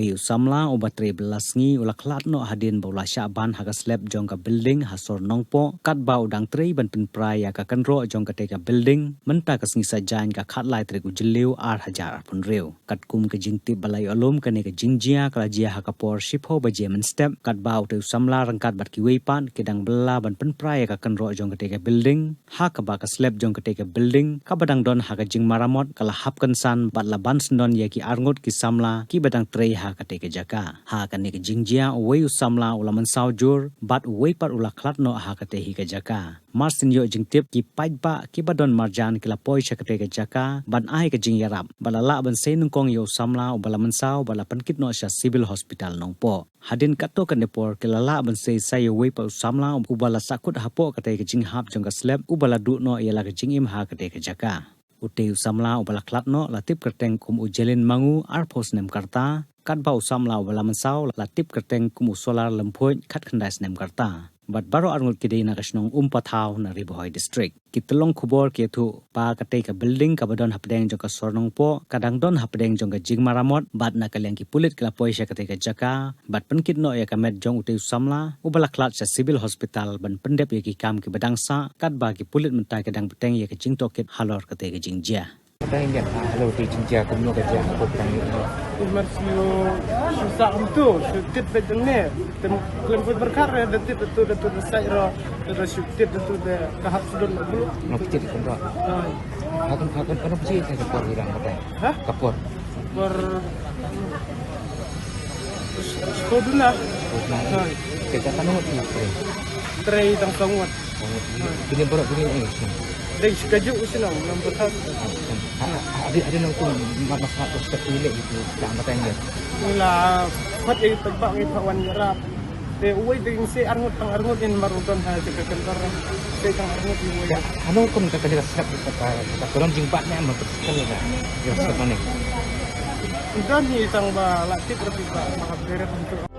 Uwe usamla obat 13 ngi ulaklat no hadin baula Syaban haga slab jongka building hasor nongpo kat bau dang trei ban penprai ya ka kanro jongka teka building menta ka sngi sajan ka khatlai tregu jeliu ar hajar pun reu kat kum ke jingti balai alum kane ke jingjia kala jia haka por shipho baje men step kat bau te usamla rangkat bat ki weipan kedang bela ban penprai ya ka kanro jongka teka building ha ka ba ka slab jongka teka building ka badang don haga jing maramot kala hapkan san bat laban sendon ya ki arngot ki samla ki badang trei ha ka teka jaka ha ka ne ke jingjia uwe usamla ulaman saujur bat uwe par ulaklat no ha ka te hi ka jaka Marsin yo jingtip ki paitba ki badon marjan kila poi syakate ke jaka ban ai ke jing yarap balala ban sein kong yo samla bala mensau bala pankit no sya civil hospital nongpo hadin kato kan depor kilala ban sei sai we pa samla ubala sakut hapo kate ke jing hap jong ka slab ubala du no yala ke jing im ha kate ke jaka ute usamla ubala klat no latip kerteng kum ujelin mangu arpos nem karta kat bau samla ubala mensau latip kerteng kum solar lempoi khat khandai nem karta bat baro arngut kidei na kasnong umpathau na Ribohoi district kitlong khubor ke thu pa kate ka building ka badon hapdeng jong ka sornong po kadang don hapdeng jong ka jingmaramot bat na kalyang ki pulit kala poisya kate ka jaka bat penkit no ya kamet jong ute samla ubala klat sa civil hospital ban pendep ya ki kam ki badang sa kat ba ki pulit mentai kadang beteng ya ka jing toket halor kate ka jingjia Patay yan, halo di jingjia kumno ka jia ko tang Marcio susah untuk syutit bedengnya dan kelemput berkarya dan tidak tu saya ro syutit itu dah tahap sudah dulu nokcit kan ro hakun kan sih saya kapor hirang patay hah kapor ber sekolah kita kan mau tray tang sangat ini baru ini dan sekejap usia nombor 1 ada nang tu mas harus terpilih gitu tak matanya ila pat ay tagbang ay pawan yarap te uwi ding si arngot tang arngot in marudon ha sa kakantar sa tang arngot uwi ano kung kakadira sa turun jingpat niya magpapakali ka yung sa panig dan hi tang ba latip rapi ba makaberet untuk